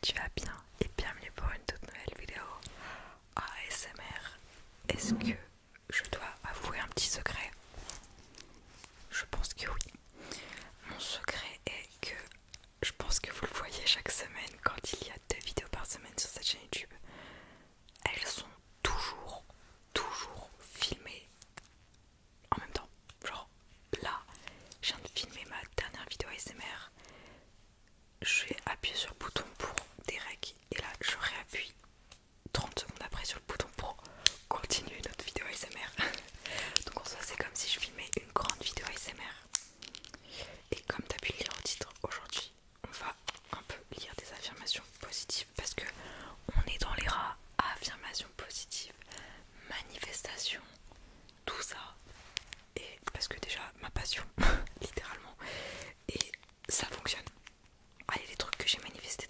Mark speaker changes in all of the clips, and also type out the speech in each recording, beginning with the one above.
Speaker 1: tu vas bien et bienvenue pour une toute nouvelle vidéo ASMR. Est-ce que je dois avouer un petit secret? Je pense que oui. Mon secret est que je pense que vous le voyez chaque semaine quand il y a 2 vidéos par semaine sur cette chaîne YouTube. Elles sont toujours filmées en même temps. Genre là, je viens de filmer ma dernière vidéo ASMR. Je vais appuyer sur le bouton pour des rec et là je réappuie 30 secondes après sur le bouton pour continuer notre vidéo ASMR. Donc en soi c'est comme si je filmais une grande vidéo ASMR. Et comme tu as pu le lire au titre, aujourd'hui on va un peu lire des affirmations positives parce que on est dans l'era affirmations positives, manifestations, tout ça. Et parce que déjà ma passion littéralement, et ça fonctionne. Allez, les trucs que j'ai manifestés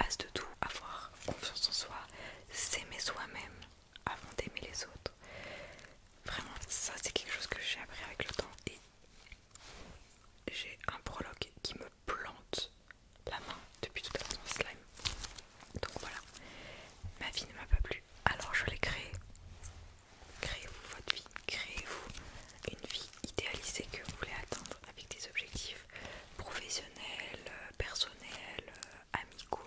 Speaker 1: base de tout, avoir confiance en soi, s'aimer soi-même avant d'aimer les autres. Vraiment, ça c'est quelque chose que j'ai appris avec le temps et j'ai un prologue qui me plante la main depuis tout à l'heure dans le slime. Donc voilà, ma vie ne m'a pas plu, alors je l'ai créée. Créez-vous votre vie, créez-vous une vie idéalisée que vous voulez atteindre avec des objectifs professionnels, personnels, amicaux,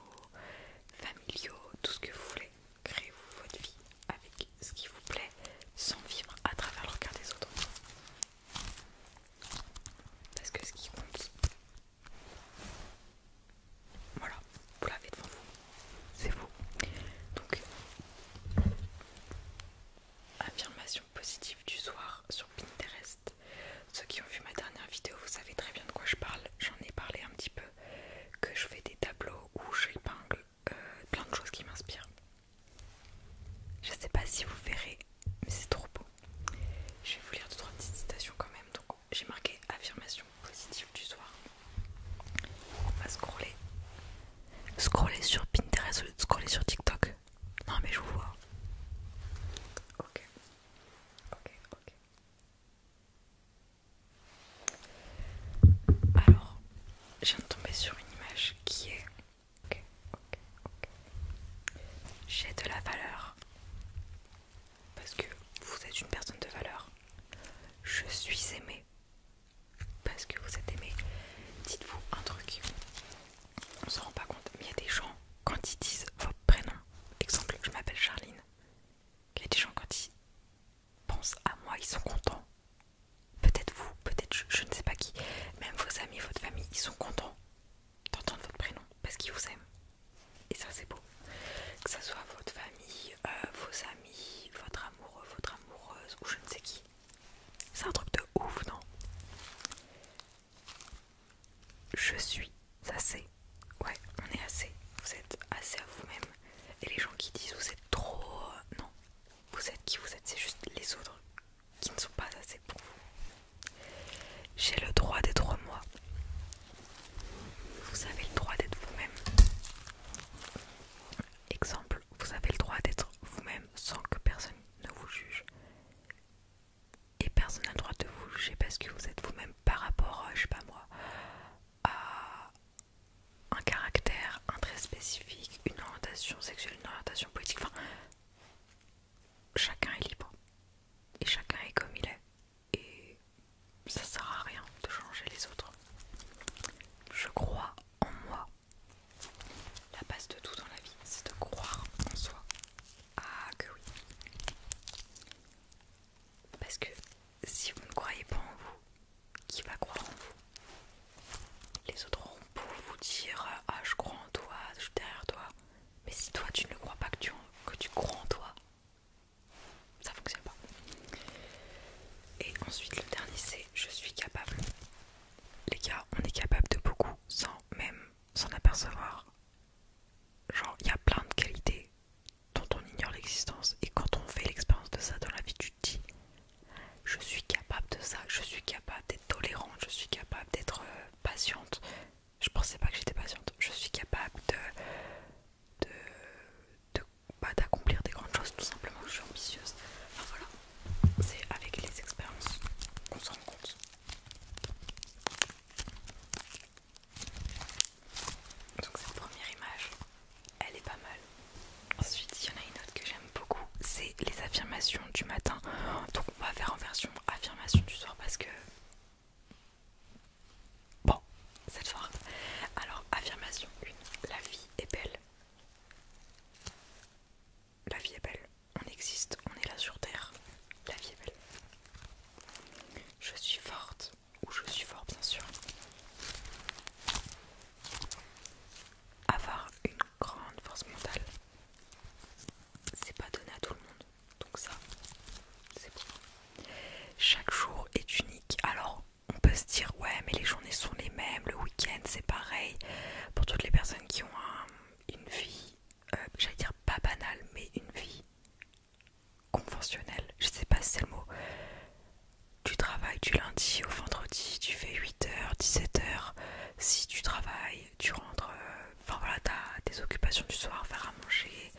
Speaker 1: occupations du soir, faire à manger,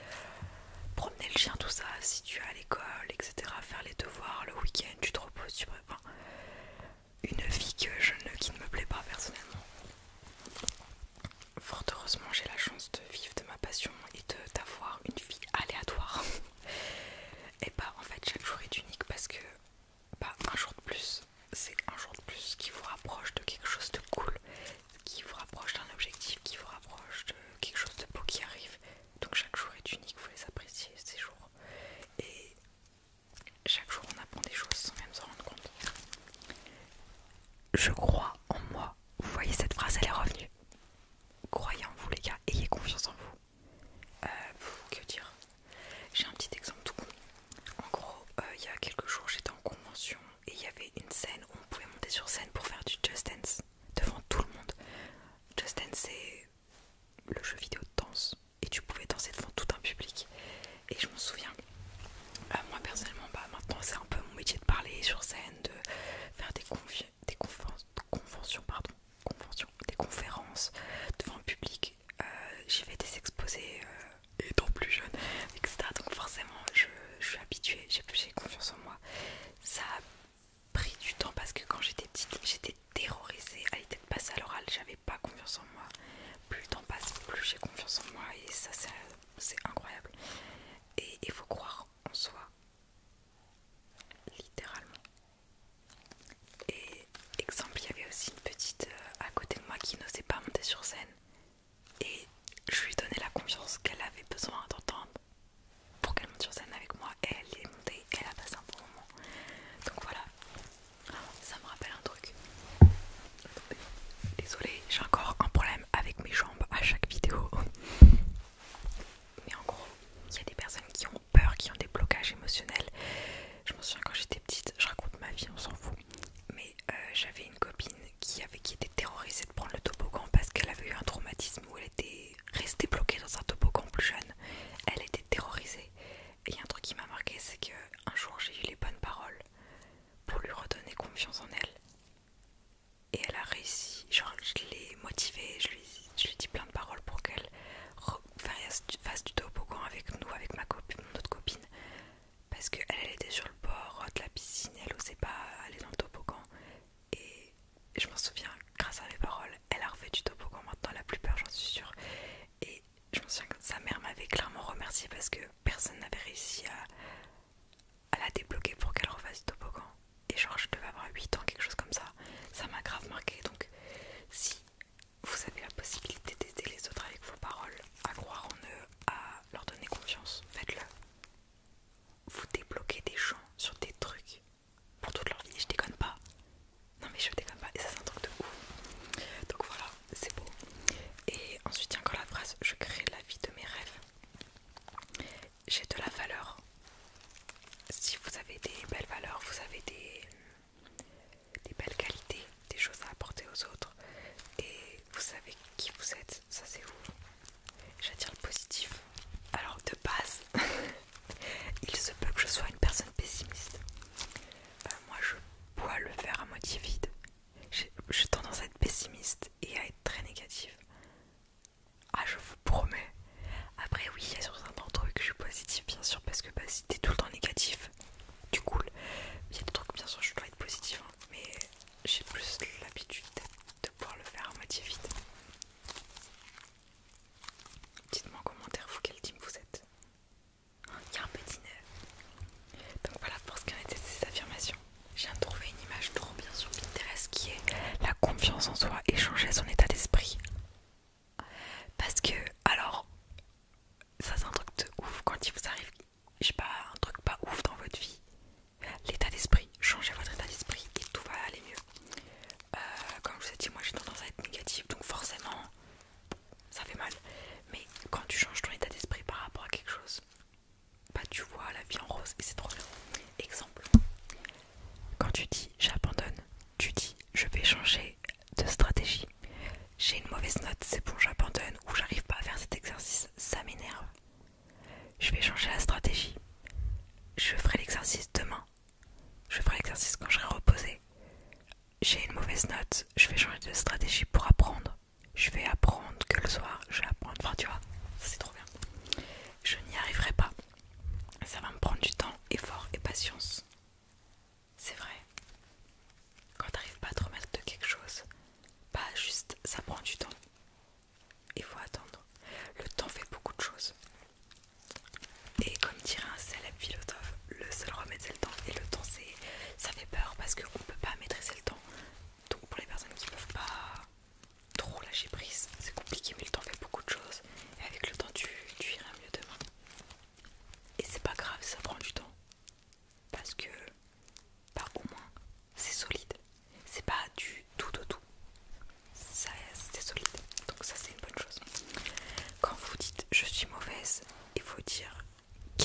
Speaker 1: promener le chien, tout ça, si tu es à l'école, etc. Faire les devoirs, le week-end, tu te reposes, tu prépares. Une vie qui ne me plaît pas personnellement. Fort heureusement, j'ai la chance de vivre de ma passion et d'avoir une vie aléatoire. Et bah en fait chaque jour est unique parce que bah, un jour de plus, c'est un jour de plus qui vous rapproche de quelque chose de cool, qui vous rapproche d'un objectif, qui vous rapproche de quelque chose de beau qui arrive. Donc chaque jour est unique, vous les appréciez ces jours. Et chaque jour on apprend des choses sans même s'en rendre compte. Je crois en moi. Vous voyez, cette phrase elle est revenue. Croyez en vous les gars, ayez confiance en vous. Que dire? J'ai un petit exemple tout con. En gros, il y a quelques jours j'étais en convention et il y avait une scène où on pouvait monter sur scène pour faire du Just Dance devant tout le monde. Just Dance c'est le jeu vidéo de danse et tu pouvais danser devant tout un public. Et je m'en souviens, moi personnellement, bah maintenant c'est un peu mon métier de parler sur scène, de faire des conférences devant un public. J'ai fait des exposés étant plus jeune, etc. Donc forcément je suis habituée, j'ai confiance en moi. Ça a pris du temps parce que quand j'étais petite j'étais terrorisée à l'idée de passer à l'oral, j'avais pas confiance en moi. Plus le temps passe, plus j'ai confiance en moi et ça c'est incroyable. Et il faut croire en soi, littéralement. Et exemple, il y avait aussi une petite à côté de moi qui n'osait pas monter sur scène et je lui donnais la confiance qu'elle avait besoin d'entendre pour qu'elle monte sur scène avec moi et elle est montée et elle a passé un bon moment. Donc voilà, ça me rappelle un truc. Désolée, j'ai encore un problème avec mes jambes à chaque vidéo. Mais en gros, il y a des personnes qui ont peur, qui ont des blocages émotionnels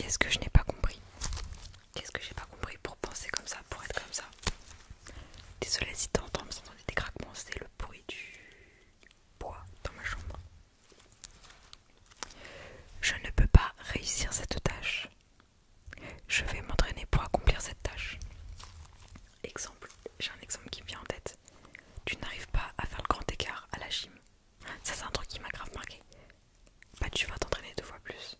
Speaker 1: qu'est-ce que je n'ai pas compris? Qu'est-ce que j'ai pas compris pour penser comme ça, pour être comme ça? Désolée si t'entends, vous entendez des craquements, c'est le bruit du bois dans ma chambre. Je ne peux pas réussir cette tâche. Je vais m'entraîner pour accomplir cette tâche. Exemple, j'ai un exemple qui me vient en tête. Tu n'arrives pas à faire le grand écart à la gym. Ça c'est un truc qui m'a grave marqué. Bah tu vas t'entraîner 2 fois plus.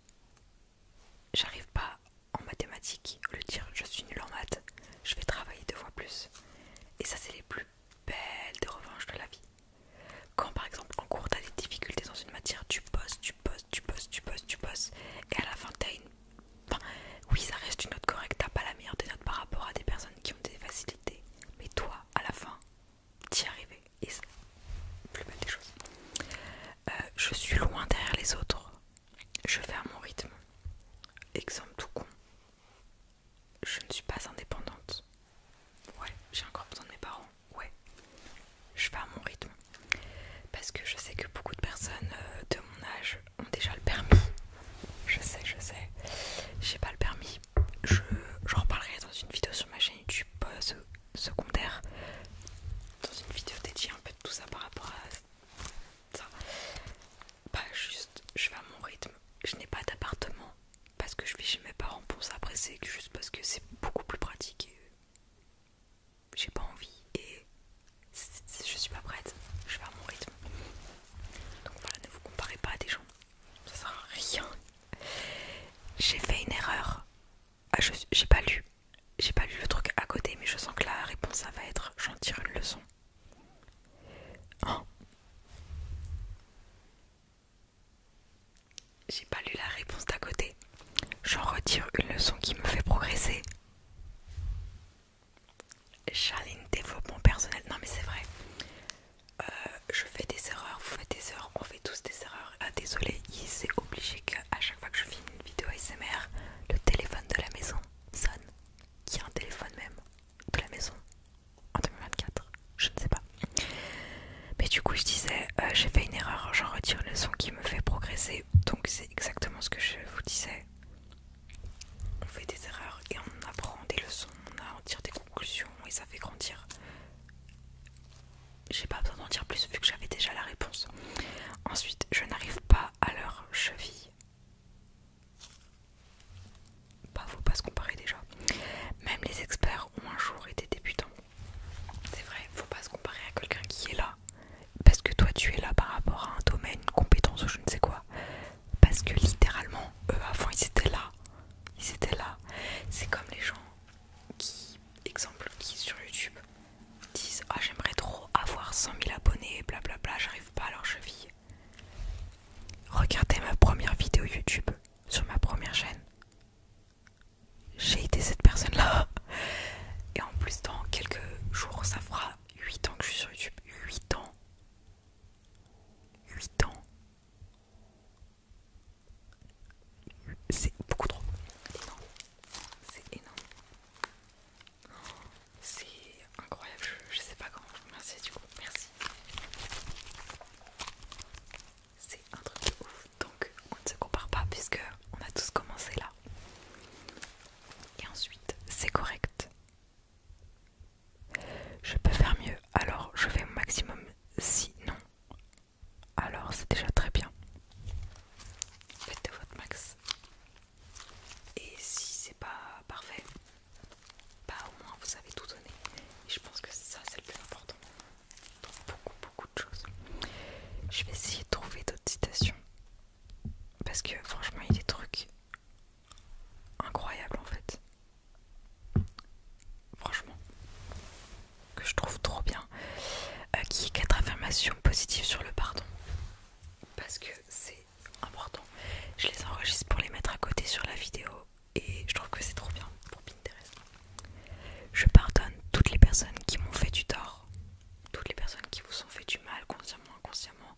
Speaker 1: J'arrive pas en mathématiques, au lieu de dire je suis nulle en maths, je vais travailler 2 fois plus. Et ça c'est les plus belles des revanches de la vie. Quand par exemple en cours t'as des difficultés dans une matière, tu bosses, et à la fin t'as une... Enfin, oui ça reste une note correcte, t'as pas la meilleure des notes par rapport à des personnes qui ont des facilités. Mais toi, à la fin, t'y arrives. Et c'est la plus belle des choses. Je suis loin derrière les autres. Je fais à mon rythme. Exemple tout con. Je ne suis pas indépendante. Ouais, j'ai encore besoin de mes parents. Ouais, je fais à mon rythme. Parce que je sais que beaucoup de personnes de mon âge ont déjà le permis. Je sais. J'ai pas le permis. J'en reparlerai dans une vidéo sur ma chaîne YouTube secondaire. Dans une vidéo dédiée un peu de tout ça par rapport à ça. Pas juste, je vais à mon rythme. Je n'ai pas d'appartement parce que je vis chez mes parents. Pour ça, après, c'est juste parce que c'est beaucoup plus pratique et j'ai pas envie et je suis pas prête. Je vais à mon rythme. Donc voilà, ne vous comparez pas à des gens. Ça sert à rien. J'ai fait une erreur. Ah, j'ai pas lu. J'ai pas lu le truc à côté, mais je sens que la réponse ça va être j'en tire une leçon. Oh. J'ai pas lu la réponse d'à côté. J'en retire une leçon qui me fait progresser. Charline, développement personnel. Non mais c'est vrai. Je fais des erreurs, vous faites des erreurs, on fait tous des erreurs. Ah désolé, c'est obligé qu'à chaque fois que je filme une vidéo ASMR, le téléphone de la maison sonne. Qui a un téléphone même de la maison en 2024, je ne sais pas. Mais du coup je disais, j'ai fait une erreur, j'en retire une leçon qui me fait progresser. Donc c'est exactement ce que je vous disais. On fait des erreurs et on apprend des leçons, on en tire des conclusions et ça fait grandir. J'ai pas besoin d'en dire plus vu que j'avais déjà la réponse. Ensuite, je n'arrive pas à leur cheville. Bah, faut pas se comparer déjà. Même les experts ont un jour été débutants. C'est vrai, faut pas se comparer à quelqu'un qui est là. Parce que toi, tu es là par rapport à un domaine, une compétence ou je ne sais quoi. Parce que littéralement, eux avant, ils étaient là. Ils étaient là. C'est comme les gens qui, exemple, qui sur YouTube disent ah j'aimerais trop avoir 100 000 abonnés, blablabla, j'arrive pas à leur cheville. Regardez ma première vidéo YouTube sur ma première chaîne. J'ai été cette personne-là. Et en plus, dans quelques jours, ça fera 8 ans que je suis sur YouTube. 8 ans. 8 ans. C'est beaucoup trop. Énorme. C'est énorme. C'est incroyable. Je sais pas comment je vous remercie du coup. Merci. C'est un truc de ouf. Donc on ne se compare pas puisque on a tous commencé là. Et ensuite, c'est correct. Je peux faire mieux, alors je fais mon maximum. Sinon, alors c'est déjà très bien. Faites de votre max. Et si c'est pas parfait, bah au moins vous avez tout donné. Et je pense que ça c'est le plus important dans beaucoup de choses. Je vais essayer de trouver d'autres citations. Parce que franchement il y a des trucs incroyables en fait. Franchement. Que je trouve trop bien. Qui est 4 affirmations positives sur le pardon. Parce que c'est important. Je les enregistre pour les mettre à côté sur la vidéo. Et je trouve que c'est trop bien pour Pinterest. Je pardonne toutes les personnes qui m'ont fait du tort. Toutes les personnes qui vous ont fait du mal, consciemment, inconsciemment.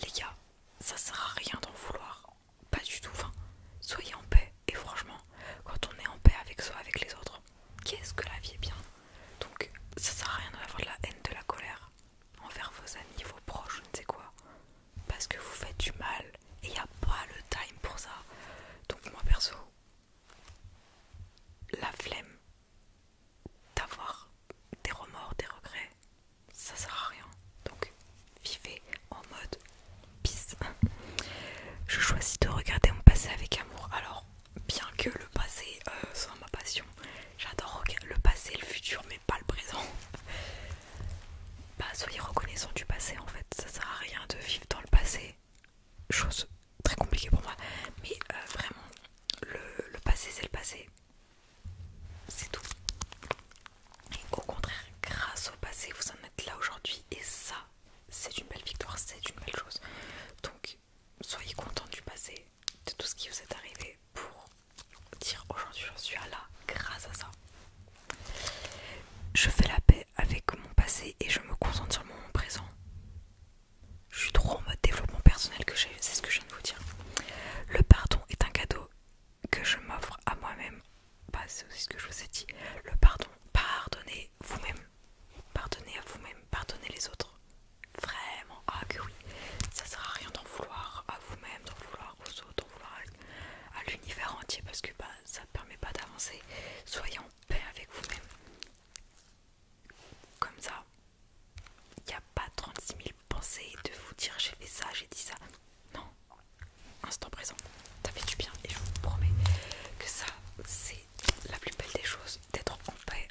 Speaker 1: Les gars, ça sert à rien d'en vouloir. choisi de regarder mon passé avec amour. Alors, bien que le passé soit ma passion, j'adore le passé et le futur, mais pas le présent. Bah, soyez reconnaissants du passé en fait, ça sert à rien de vivre dans le passé. Chose très compliquée pour moi, mais vraiment, le passé c'est le passé. C'est tout. Et au contraire, grâce au passé, vous en êtes là aujourd'hui et ça, c'est une belle victoire, c'est une belle chose. Donc, soyez contents du passé, de tout ce qui vous est arrivé pour dire aujourd'hui j'en suis là grâce à ça. Je fais la paix avec mon passé et je me concentre sur mon moment présent. Je suis trop en mode développement personnel que c'est ce que je viens de vous dire. Le pardon est un cadeau que je m'offre à moi-même. Bah, c'est aussi ce que je vous ai dit. Le pardon, pardonnez vous-même. Pardonnez à vous-même, pardonnez les autres. Vraiment, ah que oui. Ça sert à rien d'en vouloir à vous-même, d'en vouloir aux autres, d'en vouloir à l'univers entier parce que bah, ça ne permet pas d'avancer. Soyez en paix avec vous-même. Comme ça, il n'y a pas 36 000 pensées de vous dire j'ai fait ça, j'ai dit ça. Non, instant présent, ça fait du bien et je vous promets que ça, c'est la plus belle des choses, d'être en paix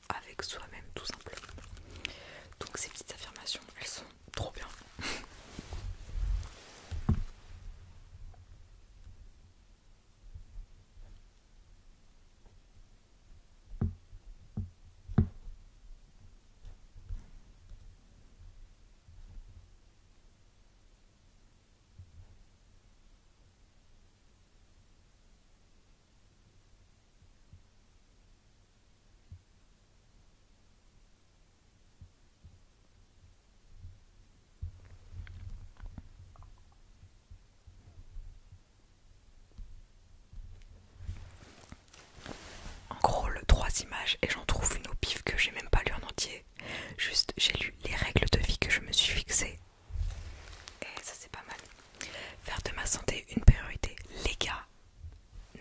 Speaker 1: avec soi-même tout simplement. Donc ces petites affirmations, elles sont trop bien. En gros, le 3 images et j'en trouve une au pif que j'ai même pas lu en entier. Juste, j'ai lu les règles de vie que je me suis fixées. Et ça, c'est pas mal. Faire de ma santé une priorité. Les gars,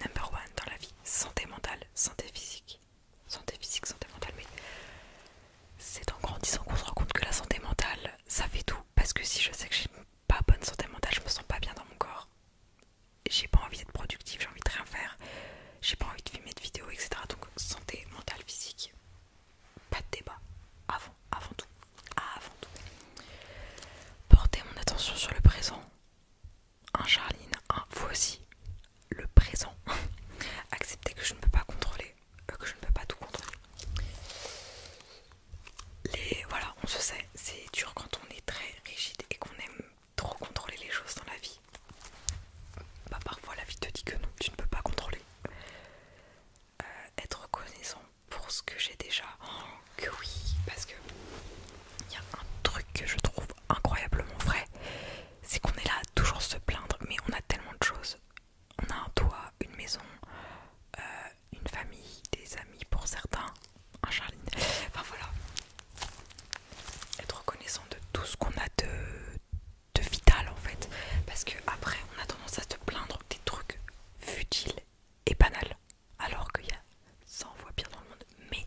Speaker 1: number one dans la vie. Santé mentale, santé physique. Santé physique, santé mentale. Mais c'est en grandissant qu'on se rend compte que la santé mentale, ça fait tout. Parce que si je sais que j'ai pas bonne santé mentale, je me sens pas bien dans mon corps. J'ai pas envie d'être productive, j'ai envie de rien faire. J'ai pas envie de filmer de vidéos, etc. Donc santé mentale, physique, pas de débat. Avant tout. Avant tout. Porter mon attention sur le présent. Charline, vous aussi. Le présent. Accepter que je ne peux pas contrôler. Que je ne peux pas tout contrôler. Voilà, on se sait, c'est dur quand on est très rigide et qu'on aime trop contrôler les choses dans la vie. Bah parfois la vie te dit que non, tu ne peux pas contrôler. Être reconnaissant pour ce que j'ai déjà, que oui, parce que il y a un truc que je trouve incroyablement vrai, c'est qu'on est là à toujours se plaindre, mais on a tellement de choses. On a un toit, une maison, une famille, des amis pour certains, un Charline. Enfin voilà, être reconnaissant de tout ce qu'on a de vital en fait, parce que après on a tendance à se plaindre des trucs futiles et banals, alors qu'il y a 100 fois pire dans le monde. Mais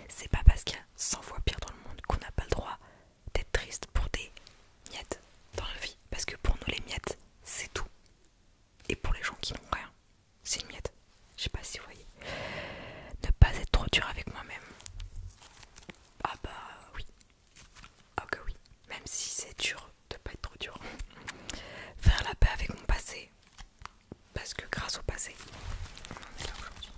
Speaker 1: c'est pas parce qu'il y a 100 fois pire dans le monde qu'on n'a pas le droit d'être triste pour des miettes dans la vie, parce que pour nous les miettes c'est tout, et pour les gens qui n'ont rien c'est une miette. Je sais pas si vous voyez. Ne pas être trop dur avec moi-même. Ah bah oui. Ah que oui. Même si c'est dur de pas être trop dur. Faire la paix avec mon passé. Parce que grâce au passé, on en est là aujourd'hui.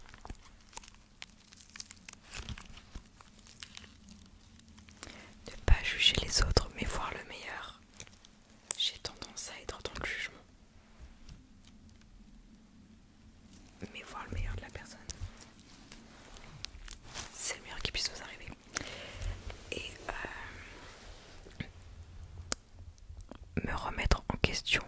Speaker 1: Ne pas juger les autres mais voir le meilleur. J'ai tendance à être dans le jugement. Mais voir le meilleur de la personne. C'est le meilleur qui puisse vous arriver. Et me remettre en question